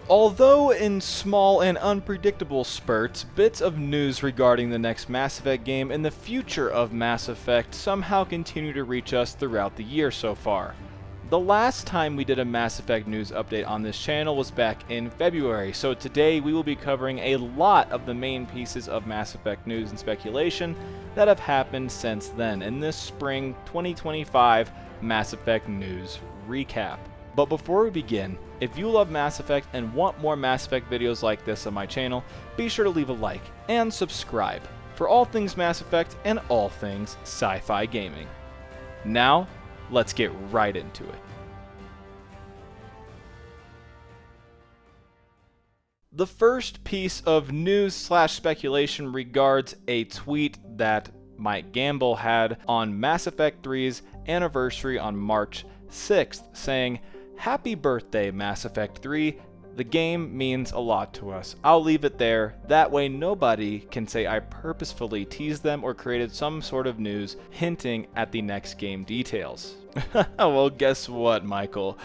Although in small and unpredictable spurts, bits of news regarding the next Mass Effect game and the future of Mass Effect somehow continue to reach us throughout the year so far. The last time we did a Mass Effect news update on this channel was back in February, so today we will be covering a lot of the main pieces of Mass Effect news and speculation that have happened since then in this spring 2025 Mass Effect news recap. But before we begin, if you love Mass Effect and want more Mass Effect videos like this on my channel, be sure to leave a like and subscribe for all things Mass Effect and all things sci-fi gaming. Now, let's get right into it. The first piece of news/speculation regards a tweet that Mike Gamble had on Mass Effect 3's anniversary on March 6th, saying, "Happy birthday, Mass Effect 3. The game means a lot to us. I'll leave it there. That way nobody can say I purposefully teased them or created some sort of news hinting at the next game details." Well, guess what, Michael?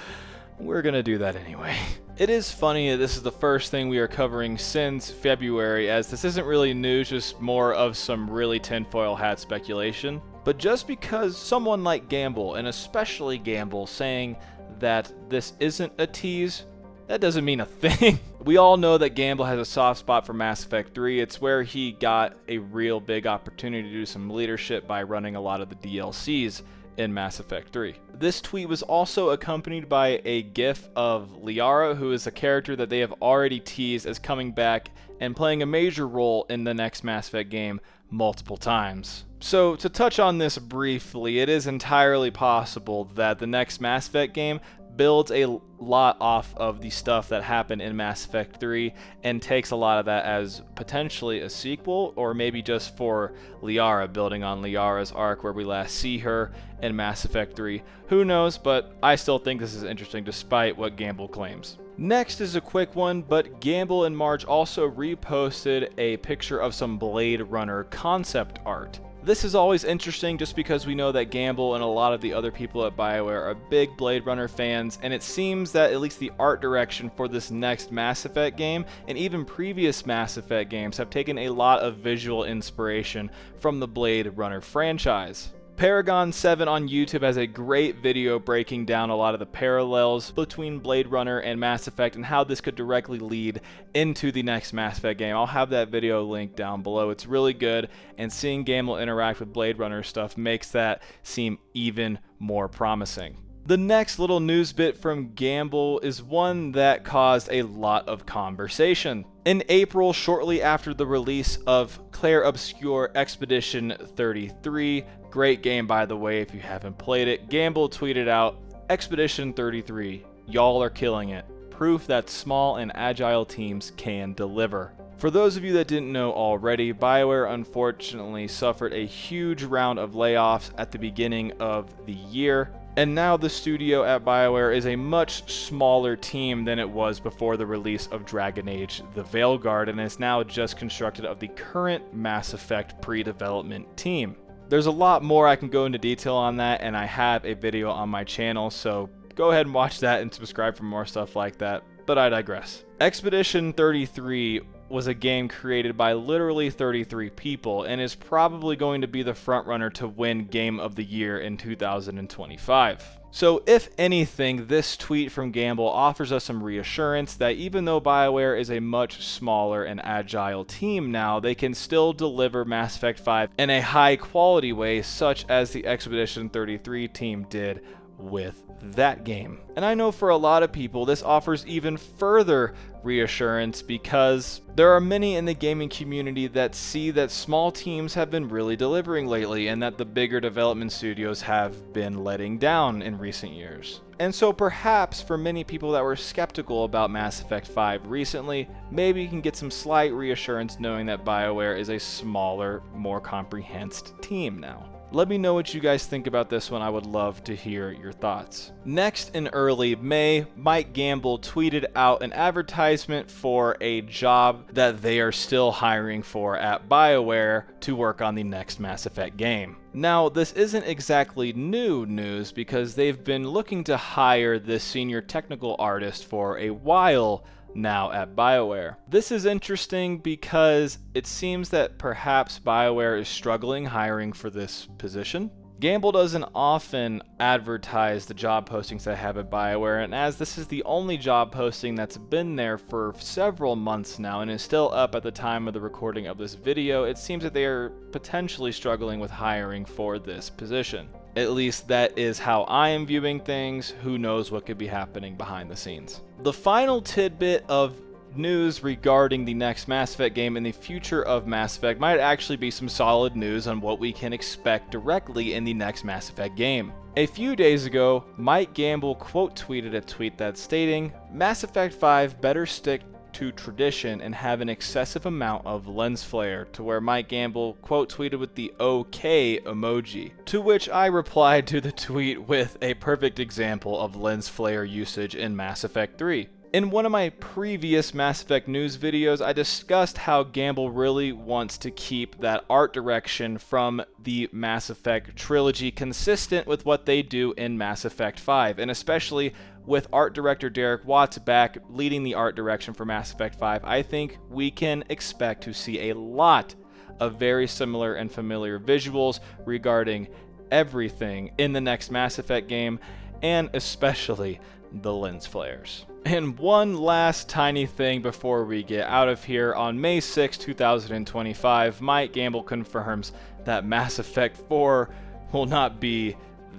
We're gonna do that anyway. It is funny that this is the first thing we are covering since February, as this isn't really news, just more of some really tinfoil hat speculation. But just because someone like Gamble, and especially Gamble, saying that this isn't a tease, that doesn't mean a thing. We all know that Gamble has a soft spot for Mass Effect 3. It's where he got a real big opportunity to do some leadership by running a lot of the DLCs in Mass Effect 3. This tweet was also accompanied by a gif of Liara, who is a character that they have already teased as coming back and playing a major role in the next Mass Effect game multiple times. So to touch on this briefly, it is entirely possible that the next Mass Effect game builds a lot off of the stuff that happened in Mass Effect 3 and takes a lot of that as potentially a sequel, or maybe just for Liara, building on Liara's arc where we last see her in Mass Effect 3. Who knows, but I still think this is interesting despite what Gamble claims. Next is a quick one, but Gamble in March also reposted a picture of some Blade Runner concept art. This is always interesting just because we know that Gamble and a lot of the other people at BioWare are big Blade Runner fans, and it seems that at least the art direction for this next Mass Effect game and even previous Mass Effect games have taken a lot of visual inspiration from the Blade Runner franchise. Paragon 7 on YouTube has a great video breaking down a lot of the parallels between Blade Runner and Mass Effect and how this could directly lead into the next Mass Effect game. I'll have that video linked down below. It's really good, and seeing Gamble interact with Blade Runner stuff makes that seem even more promising. The next little news bit from Gamble is one that caused a lot of conversation. In April, shortly after the release of Clair Obscur Expedition 33, great game by the way if you haven't played it, Gamble tweeted out, "Expedition 33, y'all are killing it. Proof that small and agile teams can deliver." For those of you that didn't know already, BioWare unfortunately suffered a huge round of layoffs at the beginning of the year. And now the studio at BioWare is a much smaller team than it was before the release of Dragon Age: The Veilguard, and is now just constructed of the current Mass Effect pre-development team. There's a lot more I can go into detail on that, and I have a video on my channel, so go ahead and watch that and subscribe for more stuff like that, but I digress. Expedition 33 was a game created by literally 33 people and is probably going to be the frontrunner to win Game of the Year in 2025. So if anything, this tweet from Gamble offers us some reassurance that even though BioWare is a much smaller and agile team now, they can still deliver Mass Effect 5 in a high quality way, such as the Expedition 33 team did with that game. And I know for a lot of people this offers even further reassurance because there are many in the gaming community that see that small teams have been really delivering lately and that the bigger development studios have been letting down in recent years. And so perhaps for many people that were skeptical about Mass Effect 5 recently, maybe you can get some slight reassurance knowing that BioWare is a smaller, more comprehensive team now. Let me know what you guys think about this one. I would love to hear your thoughts. Next, in early May, Mike Gamble tweeted out an advertisement for a job that they are still hiring for at BioWare to work on the next Mass Effect game. Now, this isn't exactly new news because they've been looking to hire this senior technical artist for a while now at BioWare. This is interesting because it seems that perhaps BioWare is struggling hiring for this position. Gamble doesn't often advertise the job postings they have at BioWare, and as this is the only job posting that's been there for several months now and is still up at the time of the recording of this video, it seems that they are potentially struggling with hiring for this position. At least that is how I am viewing things. Who knows what could be happening behind the scenes. The final tidbit of news regarding the next Mass Effect game and the future of Mass Effect might actually be some solid news on what we can expect directly in the next Mass Effect game. A few days ago, Mike Gamble quote tweeted a tweet that's stating, "Mass Effect 5 better stick to tradition and have an excessive amount of lens flare," to where Mike Gamble quote tweeted with the OK emoji, to which I replied to the tweet with a perfect example of lens flare usage in Mass Effect 3. In one of my previous Mass Effect news videos, I discussed how Gamble really wants to keep that art direction from the Mass Effect trilogy consistent with what they do in Mass Effect 5, and especially with art director Derek Watts back leading the art direction for Mass Effect 5, I think we can expect to see a lot of very similar and familiar visuals regarding everything in the next Mass Effect game, and especially the lens flares. And one last tiny thing before we get out of here. On May 6, 2025, Mike Gamble confirms that Mass Effect 4 will not be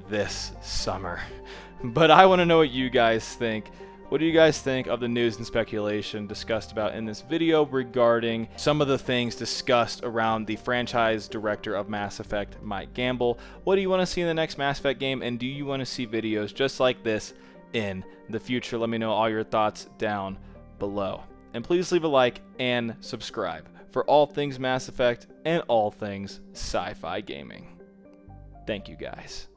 this summer. But I want to know what you guys think. What do you guys think of the news and speculation discussed about in this video regarding some of the things discussed around the franchise director of Mass Effect, Mike Gamble? What do you want to see in the next Mass Effect game, and do you want to see videos just like this in the future? Let me know all your thoughts down below. And please leave a like and subscribe for all things Mass Effect and all things sci-fi gaming. Thank you guys.